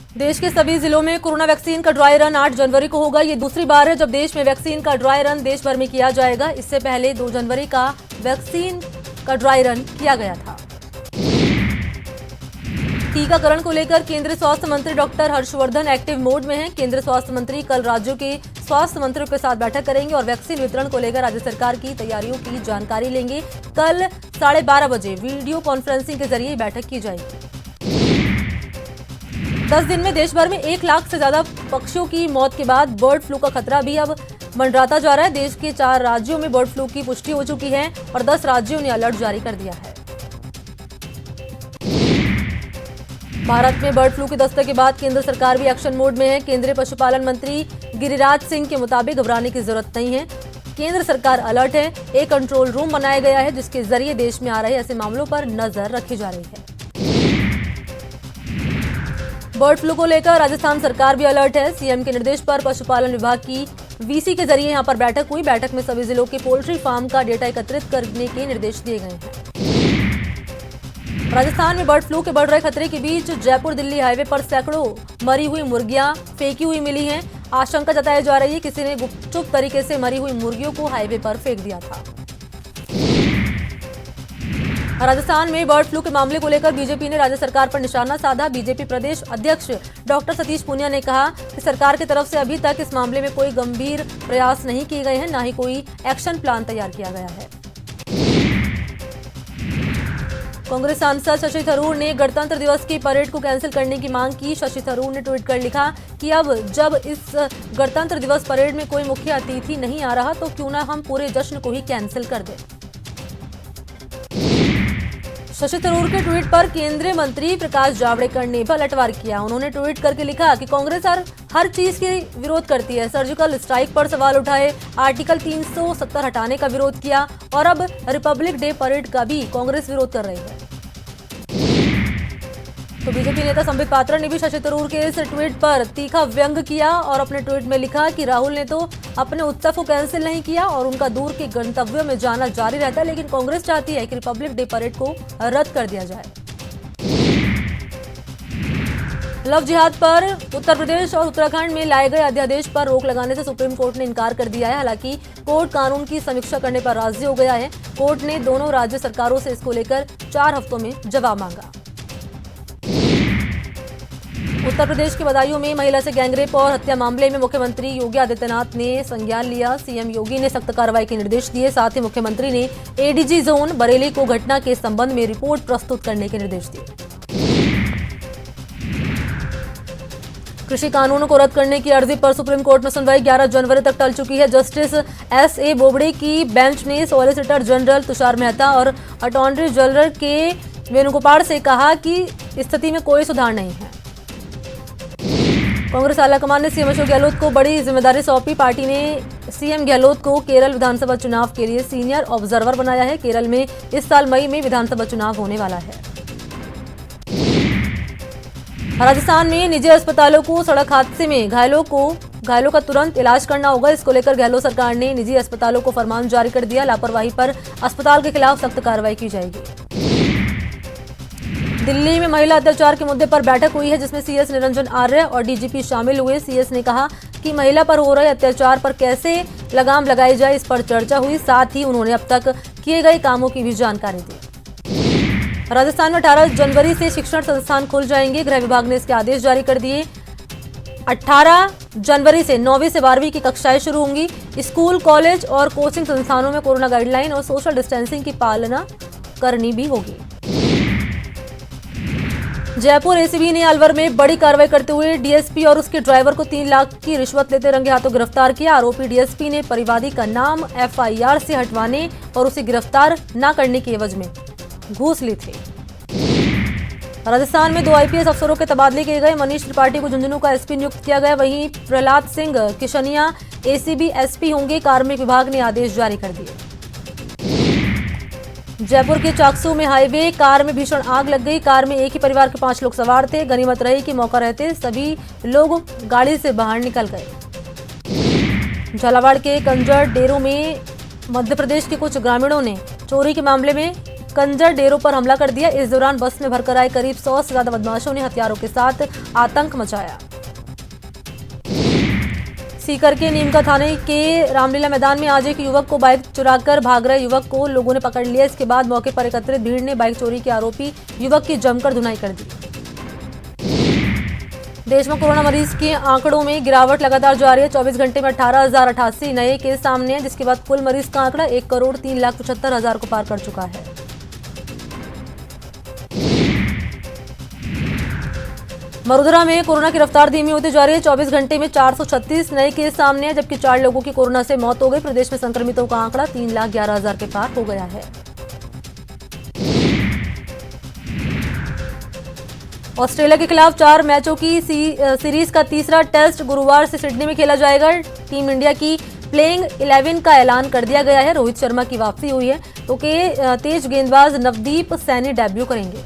देश के सभी जिलों में कोरोना वैक्सीन का ड्राई रन 8 जनवरी को होगा। ये दूसरी बार है जब देश में वैक्सीन का ड्राई रन देश भर में किया जाएगा। इससे पहले 2 जनवरी का वैक्सीन का ड्राई रन किया गया था। टीकाकरण को लेकर केंद्रीय स्वास्थ्य मंत्री डॉक्टर हर्षवर्धन एक्टिव मोड में हैं। केंद्रीय स्वास्थ्य मंत्री कल राज्यों के स्वास्थ्य मंत्रियों के साथ बैठक करेंगे और वैक्सीन वितरण को लेकर राज्य सरकार की तैयारियों की जानकारी लेंगे। कल 12:30 बजे वीडियो कॉन्फ्रेंसिंग के जरिए बैठक की जाएगी। 10 दिन में देश भर में 1 लाख से ज्यादा पक्षियों की मौत के बाद बर्ड फ्लू का खतरा भी अब मंडराता जा रहा है। देश के 4 राज्यों में बर्ड फ्लू की पुष्टि हो चुकी है और 10 राज्यों ने अलर्ट जारी कर दिया है। भारत में बर्ड फ्लू के दस्तक के बाद केंद्र सरकार भी एक्शन मोड में है। केंद्रीय पशुपालन मंत्री गिरिराज सिंह के मुताबिक घबराने की जरूरत नहीं है। केंद्र सरकार अलर्ट है। एक कंट्रोल रूम बनाया गया है जिसके जरिए देश में आ रहे ऐसे मामलों पर नजर रखी जा रही है। बर्ड फ्लू को लेकर राजस्थान सरकार भी अलर्ट है। सीएम के निर्देश पर पशुपालन विभाग की वीसी के जरिए यहां पर बैठक हुई। बैठक में सभी जिलों के पोल्ट्री फार्म का डेटा एकत्रित करने के निर्देश दिए गए हैं। राजस्थान में बर्ड फ्लू के बढ़ रहे खतरे के बीच जयपुर दिल्ली हाईवे पर सैकड़ों मरी हुई मुर्गियां फेंकी हुई मिली हैं। आशंका जताई जा रही है किसी ने गुपचुप तरीके से मरी हुई मुर्गियों को हाईवे पर फेंक दिया था। राजस्थान में बर्ड फ्लू के मामले को लेकर बीजेपी ने राज्य सरकार पर निशाना साधा। बीजेपी प्रदेश अध्यक्ष डॉक्टर सतीश पूनिया ने कहा कि सरकार की तरफ से अभी तक इस मामले में कोई गंभीर प्रयास नहीं किए गए हैं, न ही कोई एक्शन प्लान तैयार किया गया है। कांग्रेस सांसद शशि थरूर ने गणतंत्र दिवस की परेड को कैंसिल करने की मांग की। शशि थरूर ने ट्वीट कर लिखा कि अब जब इस गणतंत्र दिवस परेड में कोई मुख्य अतिथि नहीं आ रहा तो क्यों ना हम पूरे जश्न को ही कैंसिल कर दें। शशि थरूर के ट्वीट पर केंद्रीय मंत्री प्रकाश जावड़ेकर ने पलटवार किया। उन्होंने ट्वीट करके लिखा कि कांग्रेस हर चीज के विरोध करती है। सर्जिकल स्ट्राइक पर सवाल उठाए, आर्टिकल 370 हटाने का विरोध किया और अब रिपब्लिक डे परेड का भी कांग्रेस विरोध कर रही है। तो बीजेपी नेता संबित पात्रा ने भी शशि थरूर के इस ट्वीट पर तीखा व्यंग किया और अपने ट्वीट में लिखा कि राहुल ने तो अपने उत्सव को कैंसिल नहीं किया और उनका दूर के गंतव्यों में जाना जारी रहता है, लेकिन कांग्रेस चाहती है कि रिपब्लिक डे परेड को रद्द कर दिया जाए। लव जिहाद पर उत्तर प्रदेश और उत्तराखंड में लाए गए अध्यादेश पर रोक लगाने से सुप्रीम कोर्ट ने इनकार कर दिया है। हालांकि कोर्ट कानून की समीक्षा करने पर राजी हो गया है। कोर्ट ने दोनों राज्य सरकारों से इसको लेकर 4 हफ्तों में जवाब मांगा। उत्तर प्रदेश के बदायूं में महिला से गैंगरेप और हत्या मामले में मुख्यमंत्री योगी आदित्यनाथ ने संज्ञान लिया। सीएम योगी ने सख्त कार्रवाई के निर्देश दिए। साथ ही मुख्यमंत्री ने एडीजी जोन बरेली को घटना के संबंध में रिपोर्ट प्रस्तुत करने के निर्देश दिए। कृषि कानूनों को रद्द करने की अर्जी पर सुप्रीम कोर्ट में सुनवाई 11 जनवरी तक टल चुकी है। जस्टिस एस.ए. बोबडे की बेंच ने सॉलिसिटर जनरल तुषार मेहता और अटॉर्नी जनरल के वेणुगोपाल से कहा कि स्थिति में कोई सुधार नहीं है। कांग्रेस आलाकमान ने सीएम अशोक गहलोत को बड़ी जिम्मेदारी सौंपी। पार्टी ने सीएम गहलोत को केरल विधानसभा चुनाव के लिए सीनियर ऑब्जर्वर बनाया है। केरल में इस साल मई में विधानसभा चुनाव होने वाला है। राजस्थान में निजी अस्पतालों को सड़क हादसे में घायलों का तुरंत इलाज करना होगा। इसको लेकर गहलोत सरकार ने निजी अस्पतालों को फरमान जारी कर दिया। लापरवाही पर अस्पताल के खिलाफ सख्त कार्रवाई की जाएगी। दिल्ली में महिला अत्याचार के मुद्दे पर बैठक हुई है जिसमें सीएस निरंजन आर्य और डीजीपी शामिल हुए। सीएस ने कहा कि महिला पर हो रहे अत्याचार पर कैसे लगाम लगाई जाए, इस पर चर्चा हुई। साथ ही उन्होंने अब तक किए गए कामों की भी जानकारी दी। राजस्थान में 18 जनवरी से शिक्षण संस्थान खुल जाएंगे। गृह विभाग ने इसके आदेश जारी कर दिए। 18 जनवरी से 9वीं से 12वीं की कक्षाएं शुरू होंगी। स्कूल, कॉलेज और कोचिंग संस्थानों में कोरोना गाइडलाइन और सोशल डिस्टेंसिंग की पालना करनी भी होगी। जयपुर एसीबी ने अलवर में बड़ी कार्रवाई करते हुए डीएसपी और उसके ड्राइवर को 3 लाख की रिश्वत लेते रंगे हाथों गिरफ्तार किया। आरोपी डीएसपी ने परिवादी का नाम एफआईआर से हटवाने और उसे गिरफ्तार न करने की एवज में घूस ली थी। राजस्थान में 2 आईपीएस अफसरों के तबादले किए गए। मनीष त्रिपाठी को झुंझुनू का एसपी नियुक्त किया गया। वहीं प्रहलाद सिंह किशनिया एसीबी एसपी होंगे। कार्मिक विभाग ने आदेश जारी कर दिए। जयपुर के चाकसू में हाईवे कार में भीषण आग लग गई। कार में एक ही परिवार के 5 लोग सवार थे। गनीमत रही कि मौका रहते सभी लोग गाड़ी से बाहर निकल गए। झालावाड़ के कंजर डेरों में मध्य प्रदेश के कुछ ग्रामीणों ने चोरी के मामले में कंजर डेरों पर हमला कर दिया। इस दौरान बस में भरकर आए करीब 100 से ज्यादा बदमाशों ने हथियारों के साथ आतंक मचाया। सीकर के नीमका थाने के रामलीला मैदान में आज एक युवक को बाइक चुराकर भाग रहे युवक को लोगों ने पकड़ लिया। इसके बाद मौके पर एकत्रित भीड़ ने बाइक चोरी के आरोपी युवक की जमकर धुनाई कर दी। देश में कोरोना मरीज के आंकड़ों में गिरावट लगातार जारी है। 24 घंटे में 18,088 नए केस सामने हैं, जिसके बाद कुल मरीज का आंकड़ा 1,03,75,000 को पार कर चुका है। मरुधरा में कोरोना की रफ्तार धीमी होती जा रही है। 24 घंटे में 436 नए केस सामने हैं, जबकि 4 लोगों की कोरोना से मौत हो गई। प्रदेश में संक्रमितों का आंकड़ा 3,11,000 के पार हो गया है। ऑस्ट्रेलिया के खिलाफ 4 मैचों की सीरीज का तीसरा टेस्ट गुरुवार से सिडनी में खेला जाएगा। टीम इंडिया की प्लेइंग 11 का ऐलान कर दिया गया है। रोहित शर्मा की वापसी हुई है, तो तेज गेंदबाज नवदीप सैनी डेब्यू करेंगे।